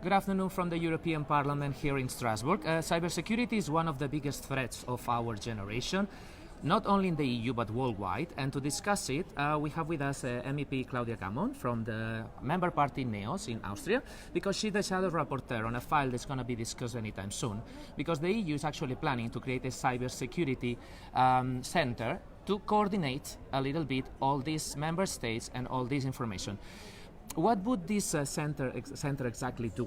Good afternoon from the European Parliament here in Strasbourg. Cybersecurity is one of the biggest threats of our generation, not only in the EU but worldwide. And to discuss it, we have with us MEP Claudia Gamon from the member party NEOS in Austria, because she's the shadow rapporteur on a file that's going to be discussed anytime soon, because the EU is actually planning to create a cybersecurity center to coordinate a little bit all these member states and all this information. What would this center exactly do?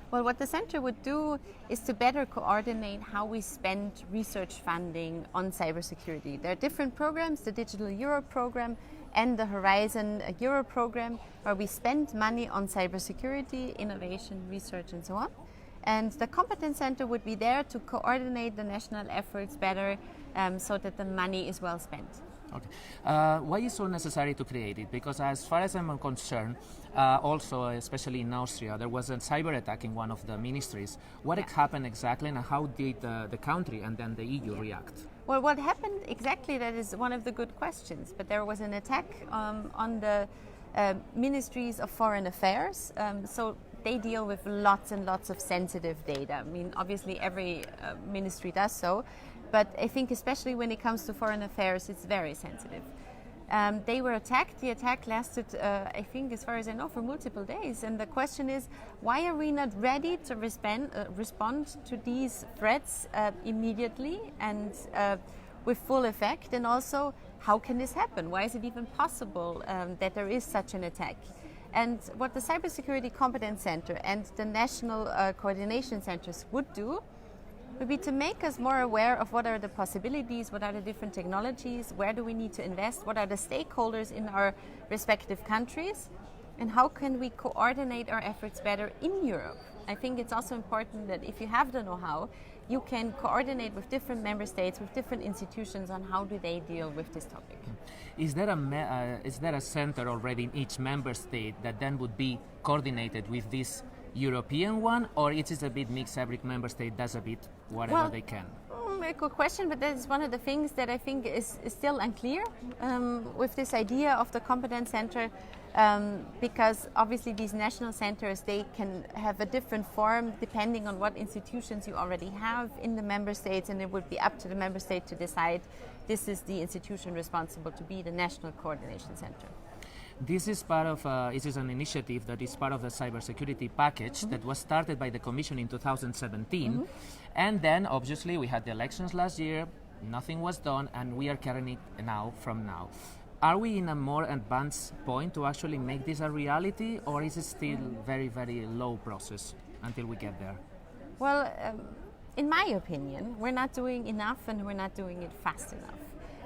Well, what the center would do is to better coordinate how we spend research funding on cybersecurity. There are different programs, the Digital Europe program and the Horizon Europe program, where we spend money on cybersecurity, innovation, research and so on. And the Competence Center would be there to coordinate the national efforts better so that the money is well spent. Okay. Why is it so necessary to create it? Because as far as I'm concerned, also especially in Austria, there was a cyber attack in one of the ministries. What happened exactly, and how did the country and then the EU react? Well, what happened exactly, that is one of the good questions. But there was an attack on the ministries of foreign affairs. So they deal with lots and lots of sensitive data. I mean, obviously every ministry does so. But I think especially when it comes to foreign affairs, it's very sensitive. They were attacked. The attack lasted, I think, as far as I know, for multiple days. And the question is, why are we not ready to respond to these threats immediately and with full effect? And also, how can this happen? Why is it even possible that there is such an attack? And what the Cybersecurity Competence Center and the national coordination centers would do would be to make us more aware of what are the possibilities, what are the different technologies, where do we need to invest, what are the stakeholders in our respective countries, and how can we coordinate our efforts better in Europe. I think it's also important that if you have the know-how, you can coordinate with different member states, with different institutions on how do they deal with this topic. Is there a center already in each member state that then would be coordinated with this European one, or it is a bit mixed, every member state does a bit whatever they can? A good question, but that is one of the things that I think is still unclear with this idea of the competence center, because obviously these national centers, they can have a different form depending on what institutions you already have in the member states, and it would be up to the member state to decide this is the institution responsible to be the national coordination center. This is part of it is an initiative that is part of the cybersecurity package that was started by the Commission in 2017, and then obviously we had the elections last year, nothing was done, and we are carrying it now from now. Are we in a more advanced point to actually make this a reality, or is it still very, very low process until we get there? Well, in my opinion, we're not doing enough and we're not doing it fast enough.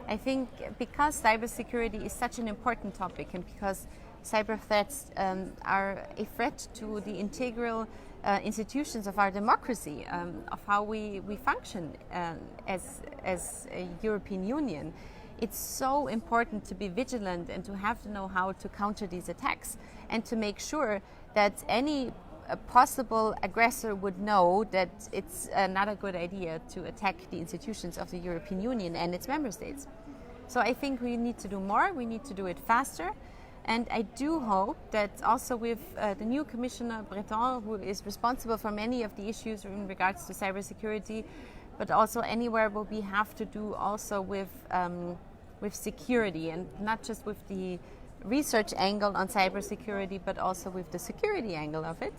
I think because cybersecurity is such an important topic, and because cyber threats are a threat to the integral institutions of our democracy, of how we function as a European Union, it's so important to be vigilant and to have to know how to counter these attacks, and to make sure that any possible aggressor would know that it's not a good idea to attack the institutions of the European Union and its member states. So I think we need to do more, we need to do it faster, and I do hope that also with the new Commissioner Breton, who is responsible for many of the issues in regards to cybersecurity, but also anywhere where we have to do also with security, and not just with the research angle on cybersecurity, but also with the security angle of it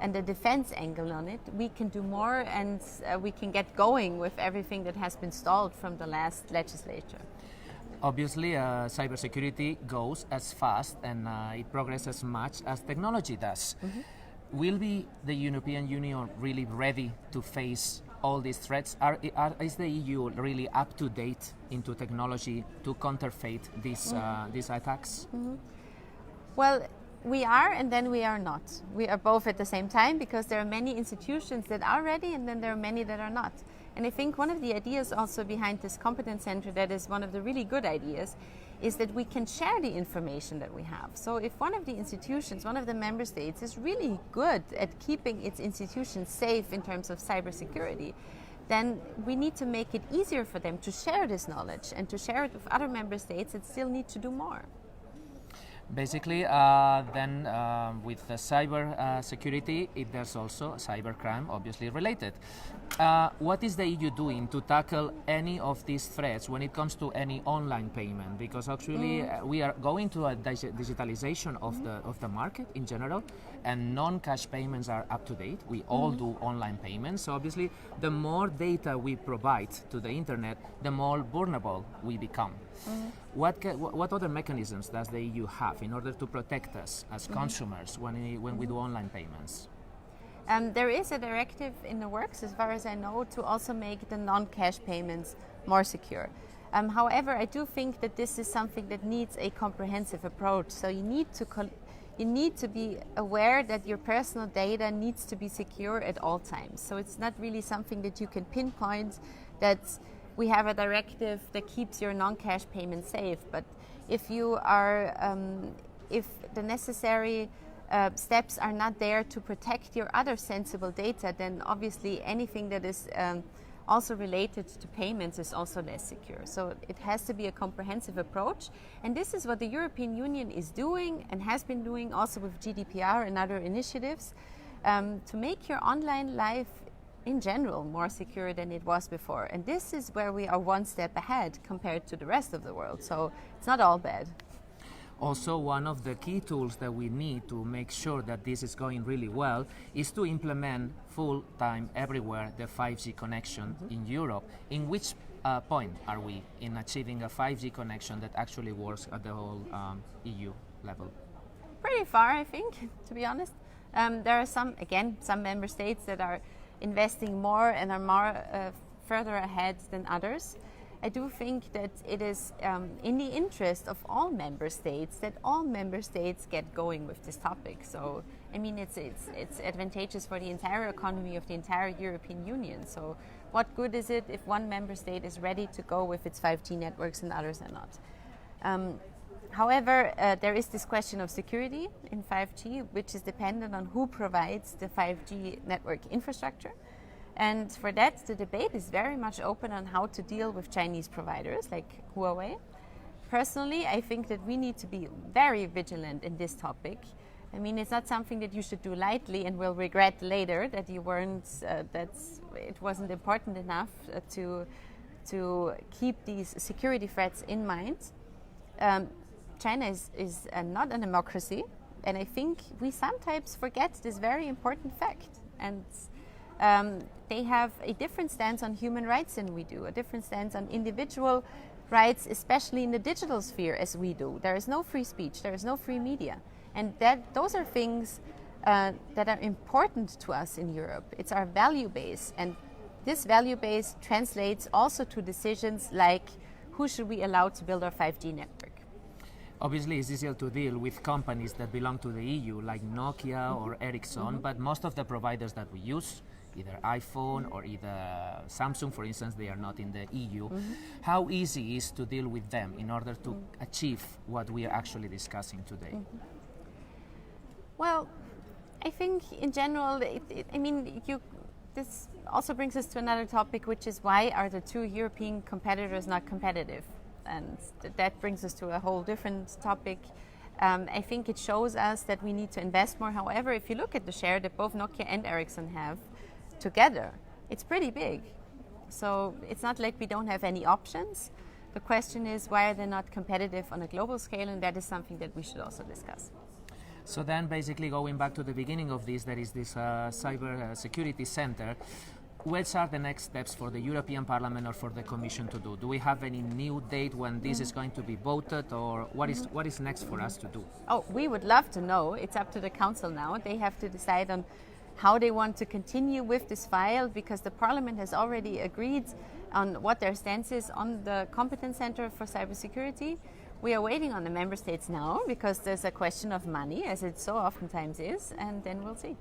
and the defense angle on it, we can do more, and we can get going with everything that has been stalled from the last legislature. Obviously, cybersecurity goes as fast and it progresses as much as technology does. Will the European Union really ready to face all these threats? Is the EU really up to date into technology to counterfeit these attacks? Well, we are, and then we are not. We are both at the same time, because there are many institutions that are ready, and then there are many that are not. And I think one of the ideas also behind this competence center, that is one of the really good ideas, is that we can share the information that we have. So if one of the institutions, one of the member states, is really good at keeping its institutions safe in terms of cybersecurity, then we need to make it easier for them to share this knowledge and to share it with other member states that still need to do more. Basically, then with the cyber security, there's also cybercrime, obviously related. What is the EU doing to tackle any of these threats when it comes to any online payment? Because actually, we are going to a digitalization of the market in general, and non-cash payments are up to date. We all do online payments, so obviously, the more data we provide to the internet, the more vulnerable we become. What other mechanisms does the EU have in order to protect us as consumers when we do online payments? There is a directive in the works, as far as I know, to also make the non-cash payments more secure. However, I do think that this is something that needs a comprehensive approach. So you need to be aware that your personal data needs to be secure at all times. So it's not really something that you can pinpoint that we have a directive that keeps your non-cash payment safe. But if you are, if the necessary steps are not there to protect your other sensible data, then obviously anything that is also related to payments is also less secure. So it has to be a comprehensive approach. And this is what the European Union is doing and has been doing also with GDPR and other initiatives to make your online life in general more secure than it was before. And this is where we are one step ahead compared to the rest of the world. So it's not all bad. Also, one of the key tools that we need to make sure that this is going really well is to implement full-time everywhere the 5G connection in Europe. In which point are we in achieving a 5G connection that actually works at the whole EU level? Pretty far, I think, to be honest. There are some member states that are investing more and are more further ahead than others. I do think that it is in the interest of all member states that all member states get going with this topic. So, I mean, it's advantageous for the entire economy of the entire European Union. So, what good is it if one member state is ready to go with its 5G networks and others are not? However, there is this question of security in 5G, which is dependent on who provides the 5G network infrastructure. And for that, the debate is very much open on how to deal with Chinese providers like Huawei. Personally, I think that we need to be very vigilant in this topic. I mean, it's not something that you should do lightly and will regret later that you weren't, it wasn't important enough to keep these security threats in mind. China is not a democracy, and I think we sometimes forget this very important fact. And they have a different stance on human rights than we do, a different stance on individual rights, especially in the digital sphere, as we do. There is no free speech, there is no free media. And those are things that are important to us in Europe. It's our value base. And this value base translates also to decisions like who should we allow to build our 5G network. Obviously, it's easier to deal with companies that belong to the EU, like Nokia or Ericsson, but most of the providers that we use, either iPhone or either Samsung, for instance, they are not in the EU. How easy is to deal with them in order to achieve what we are actually discussing today? Well, I think in general, this also brings us to another topic, which is why are the two European competitors not competitive? And that brings us to a whole different topic. I think it shows us that we need to invest more. However, if you look at the share that both Nokia and Ericsson have together, it's pretty big. So it's not like we don't have any options. The question is, why are they not competitive on a global scale? And that is something that we should also discuss. So then basically going back to the beginning of this, there is this Cybersecurity Center. What are the next steps for the European Parliament or for the Commission to do? Do we have any new date when this is going to be voted, or what is next for us to do? Oh, we would love to know. It's up to the Council now. They have to decide on how they want to continue with this file, because the Parliament has already agreed on what their stance is on the Competence Center for Cybersecurity. We are waiting on the Member States now because there's a question of money, as it so oftentimes is, and then we'll see.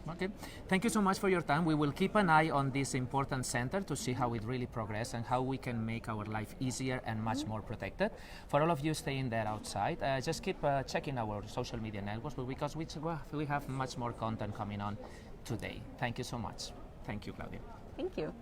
Okay, thank you so much for your time. We will keep an eye on this important center to see how it really progresses and how we can make our life easier and much more protected. For all of you staying there outside, just keep checking our social media networks because we have much more content coming on today. Thank you so much. Thank you, Claudia. Thank you.